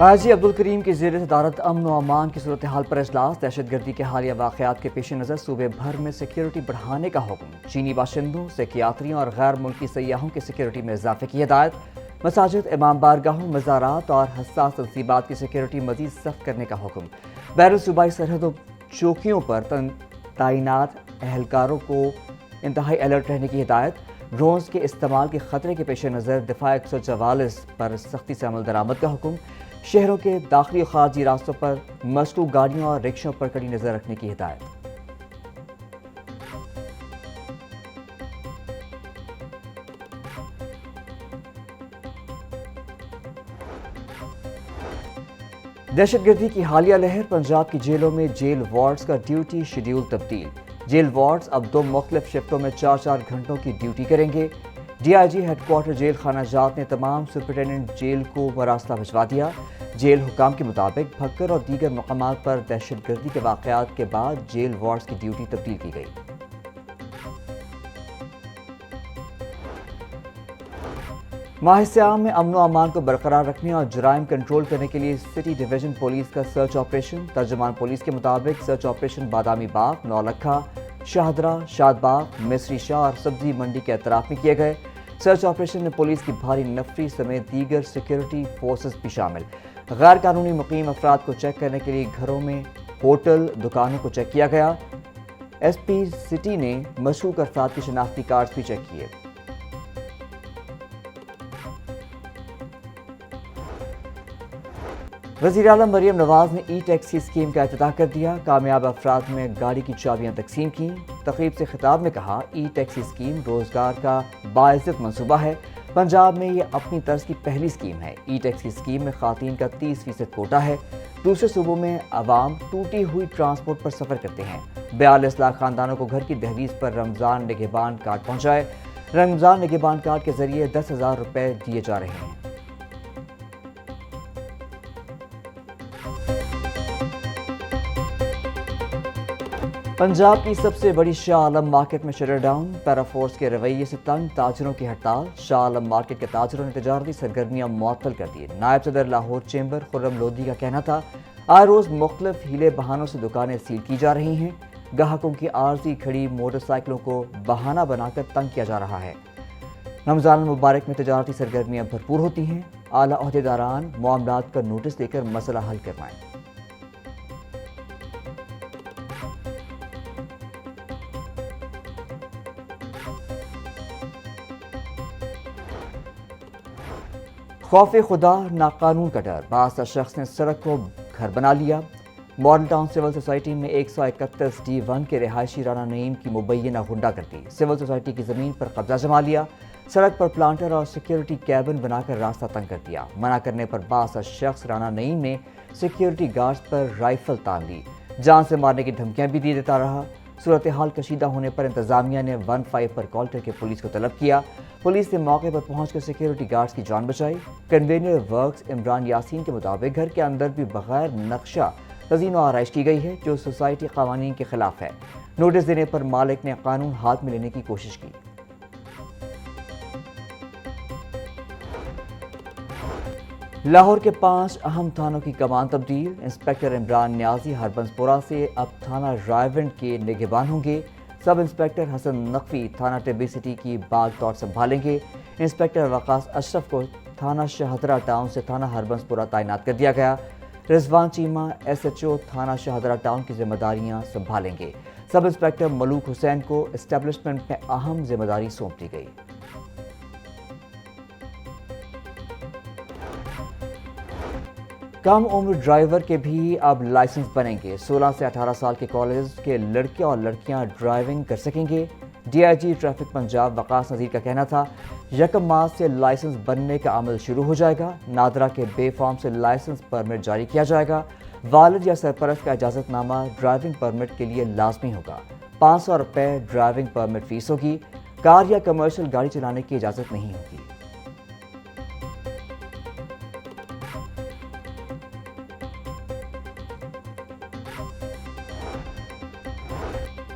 حاجی عبدالکریم کی زیر صدارت امن و امان کی صورتحال پر اجلاس۔ دہشت گردی کے حالیہ واقعات کے پیش نظر صوبے بھر میں سیکیورٹی بڑھانے کا حکم۔ چینی باشندوں، سیاحوں اور غیر ملکی سیاحوں کی سیکیورٹی میں اضافے کی ہدایت۔ مساجد، امام بارگاہوں، مزارات اور حساس تنصیبات کی سیکیورٹی مزید سخت کرنے کا حکم۔ بین الصوبائی سرحدوں چوکیوں پر تعینات اہلکاروں کو انتہائی الرٹ رہنے کی ہدایت۔ ڈرونز کے استعمال کے خطرے کے پیش نظر دفاع 144 پر سختی سے عمل درآمد کا حکم۔ شہروں کے داخلی و خارجی راستوں پر مشکوک گاڑیوں اور رکشوں پر کڑی نظر رکھنے کی ہدایت۔ دہشت گردی کی حالیہ لہر، پنجاب کی جیلوں میں جیل وارڈز کا ڈیوٹی شیڈیول تبدیل۔ جیل وارڈز اب 2 مختلف شفٹوں میں 4 گھنٹوں کی ڈیوٹی کریں گے۔ D I G headquarter جیل خانہ جات نے تمام سپرنٹینڈنٹ جیل کو مراسلہ بھجوا دیا۔ جیل حکام کے مطابق بھکر اور دیگر مقامات پر دہشت گردی کے واقعات کے بعد جیل وارڈز کی ڈیوٹی تبدیل کی گئی۔ ماہ سیام میں امن و امان کو برقرار رکھنے اور جرائم کنٹرول کرنے کے لیے سٹی ڈویژن پولیس کا سرچ آپریشن۔ ترجمان پولیس کے مطابق سرچ آپریشن بادامی باغ، نولکھا، شاہدرہ، شاد باغ، مصری شاہ اور سبزی منڈی کے اطراف میں کیے گئے۔ سرچ آپریشن میں پولیس کی بھاری نفری سمیت دیگر سیکیورٹی فورسز بھی شامل۔ غیر قانونی مقیم افراد کو چیک کرنے کے لیے گھروں میں، ہوٹل، دکانوں کو چیک کیا گیا۔ ایس پی سٹی نے مشکوک افراد کے شناختی کارڈز بھی چیک کیے۔ وزیر اعظم مریم نواز نے ای ٹیکسی اسکیم کا افتتاح کر دیا۔ کامیاب افراد میں گاڑی کی چابیاں تقسیم کیں۔ تقریب سے خطاب میں کہا، ای ٹیکسی اسکیم روزگار کا باعزت منصوبہ ہے۔ پنجاب میں یہ اپنی طرز کی پہلی اسکیم ہے۔ ای ٹیکسی اسکیم میں خواتین کا 30% کوٹا ہے۔ دوسرے صوبوں میں عوام ٹوٹی ہوئی ٹرانسپورٹ پر سفر کرتے ہیں۔ 42 لاکھ خاندانوں کو گھر کی دہلیز پر رمضان نگہبان کارڈ پہنچائے۔ رمضان نگہبان کارڈ کے ذریعے 10,000 روپے دیے جا رہے ہیں۔ پنجاب کی سب سے بڑی شاہ عالم مارکیٹ میں شٹر ڈاؤن۔ پیرا فورس کے رویے سے تنگ تاجروں کی ہڑتال۔ شاہ عالم مارکیٹ کے تاجروں نے تجارتی سرگرمیاں معطل کر دی۔ نائب صدر لاہور چیمبر خرم لودھی کا کہنا تھا، آئے روز مختلف ہیلے بہانوں سے دکانیں سیل کی جا رہی ہیں۔ گاہکوں کی عارضی کھڑی موٹر سائیکلوں کو بہانہ بنا کر تنگ کیا جا رہا ہے۔ رمضان المبارک میں تجارتی سرگرمیاں بھرپور ہوتی ہیں۔ اعلیٰ عہدیداران معاملات کا نوٹس دے کر مسئلہ حل کروائیں۔ خوف خدا ناقانون کا ڈر، بعض شخص نے سڑک کو گھر بنا لیا۔ ماڈل ٹاؤن سول سوسائٹی میں 131 D1 کے رہائشی رانا نعیم کی مبینہ غنڈہ گردی۔ سول سوسائٹی کی زمین پر قبضہ جما لیا۔ سڑک پر پلانٹر اور سیکیورٹی کیبن بنا کر راستہ تنگ کر دیا۔ منع کرنے پر بعض شخص رانا نعیم نے سیکیورٹی گارڈز پر رائفل تان لی۔ جان سے مارنے کی دھمکیاں بھی دیتا رہا۔ صورتحال کشیدہ ہونے پر انتظامیہ نے 15 پر کال کر کے پولیس کو طلب کیا۔ پولیس نے موقع پر پہنچ کر سیکیورٹی گارڈز کی جان بچائی۔ کنوینر ورکس عمران یاسین کے مطابق گھر کے اندر بھی بغیر نقشہ تزئین و آرائش کی گئی ہے، جو سوسائٹی قوانین کے خلاف ہے۔ نوٹس دینے پر مالک نے قانون ہاتھ میں لینے کی کوشش کی۔ لاہور کے 5 اہم تھانوں کی کمان تبدیل۔ انسپکٹر عمران نیازی ہربنس پورہ سے اب تھانہ رائیونڈ کے نگہبان ہوں گے۔ سب انسپکٹر حسن نقوی تھانہ ٹبی سٹی کی باغ طور سنبھالیں گے۔ انسپکٹر وقاص اشرف کو تھانہ شاہدرہ ٹاؤن سے تھانہ ہربنس پورہ تعینات کر دیا گیا۔ رضوان چیمہ SHO تھانہ شاہدرہ ٹاؤن کی ذمہ داریاں سنبھالیں گے۔ سب انسپکٹر ملوک حسین کو اسٹیبلشمنٹ میں اہم ذمہ داری سونپ دی گئی۔ کم عمر ڈرائیور کے بھی اب لائسنس بنیں گے۔ 16 سے 18 سال کے کالج کے لڑکے اور لڑکیاں ڈرائیونگ کر سکیں گے۔ D I G traffic Punjab Waqas Nazir کا کہنا تھا، 1 مارچ سے لائسنس بننے کا عمل شروع ہو جائے گا۔ نادرہ کے بے فارم سے لائسنس پرمٹ جاری کیا جائے گا۔ والد یا سرپرست کا اجازت نامہ ڈرائیونگ پرمٹ کے لیے لازمی ہوگا۔ 500 روپے ڈرائیونگ پرمٹ فیس ہوگی۔ کار یا کمرشل گاڑی چلانے کی اجازت نہیں ہوگی۔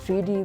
3D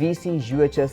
VC UHS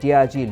DIG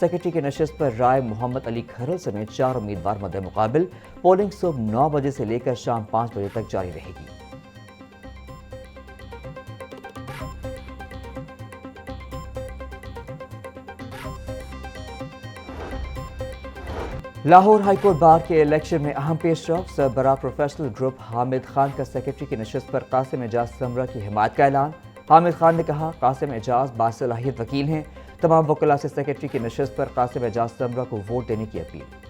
secretary کی نشست پر رائے محمد علی کھرل سمیت 4 امیدوار مد مقابل۔ پولنگ صبح 9 بجے سے لے کر شام 5 بجے تک جاری رہے گی۔ لاہور ہائی کورٹ بار کے الیکشن میں اہم پیش رفت۔ سربراہ پروفیشنل گروپ حامد خان کا سیکرٹری کی نشست پر قاسم اعجاز سمرہ کی حمایت کا اعلان۔ حامد خان نے کہا، قاسم اعجاز باصلاحیت وکیل ہیں۔ تمام وکلاء سے سیکرٹری کی نشست پر قاسم اعجاز سمرہ کو ووٹ دینے کی اپیل۔